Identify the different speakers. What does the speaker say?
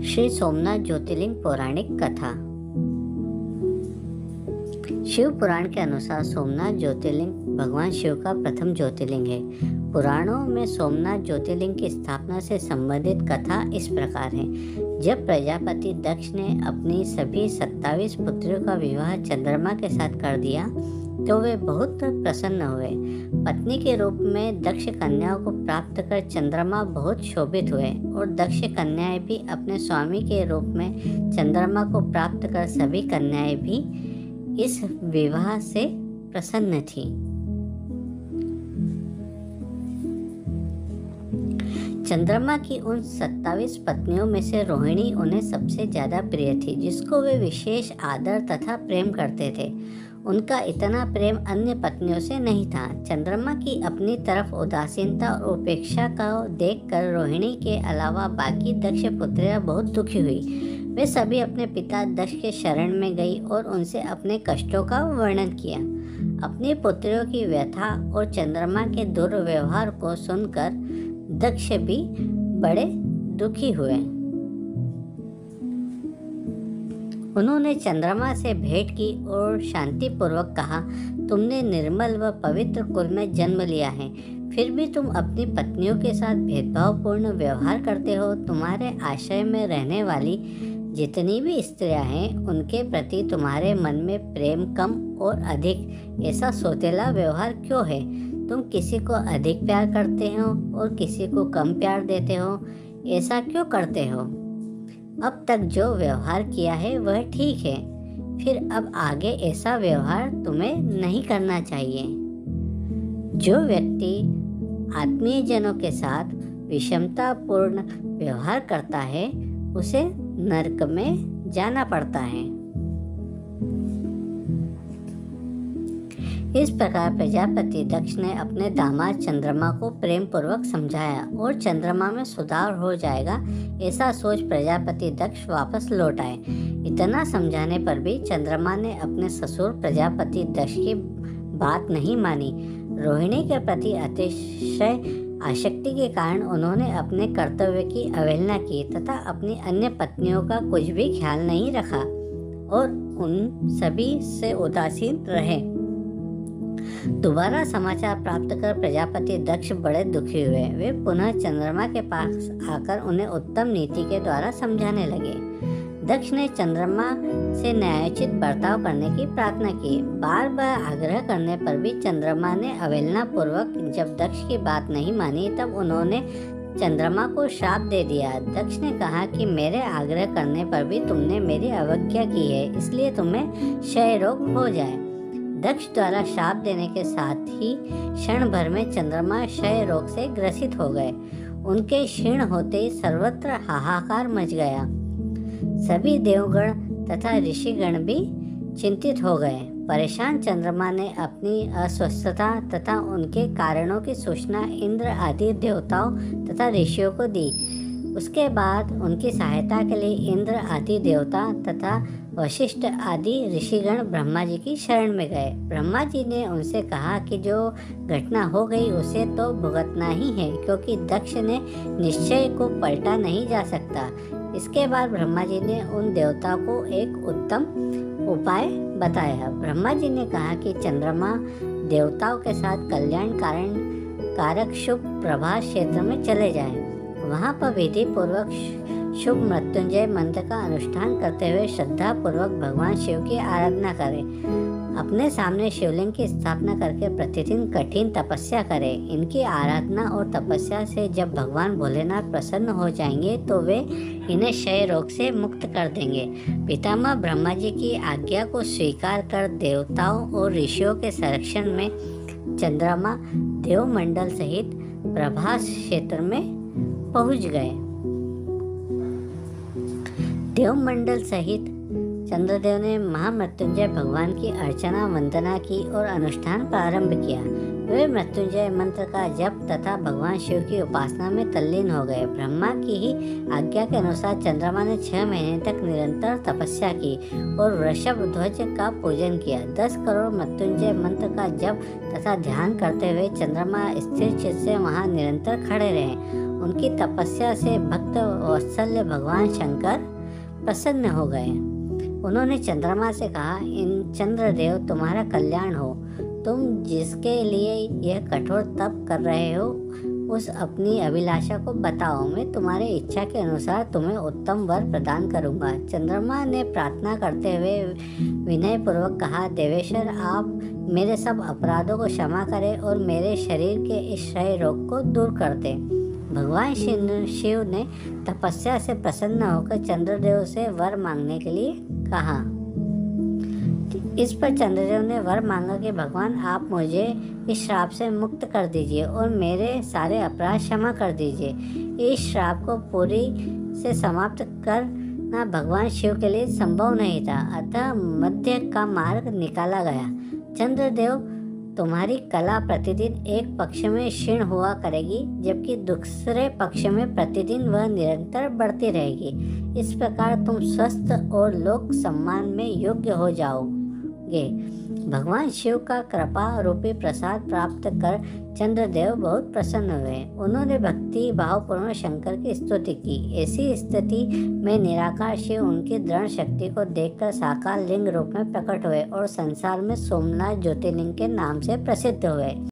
Speaker 1: श्री सोमनाथ ज्योतिर्लिंग पौराणिक कथा। शिव पुराण के अनुसार सोमनाथ ज्योतिर्लिंग भगवान शिव का प्रथम ज्योतिर्लिंग है। पुराणों में सोमनाथ ज्योतिर्लिंग की स्थापना से संबंधित कथा इस प्रकार है। जब प्रजापति दक्ष ने अपनी सभी 27 पुत्रियों का विवाह चंद्रमा के साथ कर दिया तो वे बहुत प्रसन्न हुए। पत्नी के रूप में दक्ष कन्याओं को प्राप्त कर चंद्रमा बहुत शोभित हुए और दक्ष कन्याएं भी अपने स्वामी के रूप में चंद्रमा को प्राप्त कर सभी कन्याएं भी इस विवाह से प्रसन्न थीं। चंद्रमा की उन 27 पत्नियों में से रोहिणी उन्हें सबसे ज्यादा प्रिय थी, जिसको वे विशेष आदर तथा प्रेम करते थे। उनका इतना प्रेम अन्य पत्नियों से नहीं था। चंद्रमा की अपनी तरफ उदासीनता और उपेक्षा को देखकर रोहिणी के अलावा बाकी दक्ष पुत्रियां बहुत दुखी हुई। वे सभी अपने पिता दक्ष के शरण में गई और उनसे अपने कष्टों का वर्णन किया। अपनी पुत्रियों की व्यथा और चंद्रमा के दुर्व्यवहार को सुनकर दक्ष भी बड़े दुखी हुए। उन्होंने चंद्रमा से भेंट की और शांतिपूर्वक कहा, तुमने निर्मल व पवित्र कुल में जन्म लिया है, फिर भी तुम अपनी पत्नियों के साथ भेदभावपूर्ण व्यवहार करते हो। तुम्हारे आश्रय में रहने वाली जितनी भी स्त्रियां हैं, उनके प्रति तुम्हारे मन में प्रेम कम और अधिक ऐसा सौतेला व्यवहार क्यों है? तुम किसी को अधिक प्यार करते हो और किसी को कम प्यार देते हो, ऐसा क्यों करते हो? अब तक जो व्यवहार किया है वह ठीक है, फिर अब आगे ऐसा व्यवहार तुम्हें नहीं करना चाहिए। जो व्यक्ति आत्मीय जनों के साथ विषमतापूर्ण व्यवहार करता है उसे नरक में जाना पड़ता है। इस प्रकार प्रजापति दक्ष ने अपने दामाद चंद्रमा को प्रेम पूर्वक समझाया और चंद्रमा में सुधार हो जाएगा ऐसा सोच प्रजापति दक्ष वापस लौट आए। इतना समझाने पर भी चंद्रमा ने अपने ससुर प्रजापति दक्ष की बात नहीं मानी। रोहिणी के प्रति अतिशय आसक्ति के कारण उन्होंने अपने कर्तव्य की अवहेलना की तथा अपनी अन्य पत्नियों का कुछ भी ख्याल नहीं रखा और उन सभी से उदासीन रहे। दोबारा समाचार प्राप्त कर प्रजापति दक्ष बड़े दुखी हुए। वे पुनः चंद्रमा के पास आकर उन्हें उत्तम नीति के द्वारा समझाने लगे। दक्ष ने चंद्रमा से न्यायोचित बर्ताव करने की प्रार्थना की। बार बार आग्रह करने पर भी चंद्रमा ने अवहेलना पूर्वक जब दक्ष की बात नहीं मानी तब उन्होंने चंद्रमा को श्राप दे दिया। दक्ष ने कहा कि मेरे आग्रह करने पर भी तुमने मेरी अवज्ञा की है, इसलिए तुम्हें क्षय रोग हो जाए। दक्ष द्वारा श्राप देने के साथ ही क्षण भर में चंद्रमा क्षय रोग से ग्रसित हो गए। उनके क्षीण होते ही सर्वत्र हाहाकार मच गया। सभी देवगण तथा ऋषिगण भी चिंतित हो गए। परेशान चंद्रमा ने अपनी अस्वस्थता तथा उनके कारणों की सूचना इंद्र आदि देवताओं तथा ऋषियों को दी। उसके बाद उनकी सहायता के लिए इंद्र आदि देवता तथा वशिष्ठ आदि ऋषिगण ब्रह्मा जी की शरण में गए। ब्रह्मा जी ने उनसे कहा कि जो घटना हो गई उसे तो भुगतना ही है, क्योंकि दक्ष ने निश्चय को पलटा नहीं जा सकता। इसके बाद ब्रह्मा जी ने उन देवताओं को एक उत्तम उपाय बताया। ब्रह्मा जी ने कहा कि चंद्रमा देवताओं के साथ कल्याण कारक शुभ प्रभास क्षेत्र में चले जाएं। वहाँ पर विधि पूर्वक शुभ मृत्युंजय मंत्र का अनुष्ठान करते हुए श्रद्धा पूर्वक भगवान शिव की आराधना करें। अपने सामने शिवलिंग की स्थापना करके प्रतिदिन कठिन तपस्या करें। इनकी आराधना और तपस्या से जब भगवान भोलेनाथ प्रसन्न हो जाएंगे तो वे इन्हें क्षय रोग से मुक्त कर देंगे। पितामह ब्रह्मा जी की आज्ञा को स्वीकार कर देवताओं और ऋषियों के संरक्षण में चंद्रमा देवमंडल सहित प्रभास क्षेत्र में पहुंच गए। देवमंडल सहित चंद्रदेव ने महामृत्युंजय भगवान की अर्चना वंदना की और अनुष्ठान प्रारंभ किया। वे मृत्युंजय मंत्र का जप तथा भगवान शिव की उपासना में तल्लीन हो गए। ब्रह्मा की ही आज्ञा के अनुसार चंद्रमा ने 6 महीने तक निरंतर तपस्या की और वृषभ ध्वज का पूजन किया। 10 करोड़ मृत्युंजय मंत्र का जप तथा ध्यान करते हुए चंद्रमा स्थिर चित्त से वहां निरंतर खड़े रहे। उनकी तपस्या से भक्त वत्सल्य भगवान शंकर प्रसन्न हो गए। उन्होंने चंद्रमा से कहा, इन चंद्रदेव तुम्हारा कल्याण हो। तुम जिसके लिए यह कठोर तप कर रहे हो उस अपनी अभिलाषा को बताओ, मैं तुम्हारी इच्छा के अनुसार तुम्हें उत्तम वर प्रदान करूंगा। चंद्रमा ने प्रार्थना करते हुए विनयपूर्वक कहा, देवेश्वर आप मेरे सब अपराधों को क्षमा करें और मेरे शरीर के इस क्षय रोग को दूर कर दें। भगवान शिव ने तपस्या से प्रसन्न होकर चंद्रदेव से वर मांगने के लिए कहा। इस पर चंद्रदेव ने वर मांगा कि भगवान आप मुझे इस श्राप से मुक्त कर दीजिए और मेरे सारे अपराध क्षमा कर दीजिए। इस श्राप को पूरी से समाप्त करना भगवान शिव के लिए संभव नहीं था, अतः मध्य का मार्ग निकाला गया। चंद्रदेव, तुम्हारी कला प्रतिदिन एक पक्ष में क्षीण हुआ करेगी, जबकि दूसरे पक्ष में प्रतिदिन वह निरंतर बढ़ती रहेगी। इस प्रकार तुम स्वस्थ और लोक सम्मान में योग्य हो जाओगे। भगवान शिव का कृपा रूपी प्रसाद प्राप्त कर चंद्रदेव बहुत प्रसन्न हुए। उन्होंने भक्ति भावपूर्वक शंकर की स्तुति की। ऐसी स्थिति में निराकार शिव उनकी दृढ़ शक्ति को देखकर साकार लिंग रूप में प्रकट हुए और संसार में सोमनाथ ज्योतिर्लिंग के नाम से प्रसिद्ध हुए।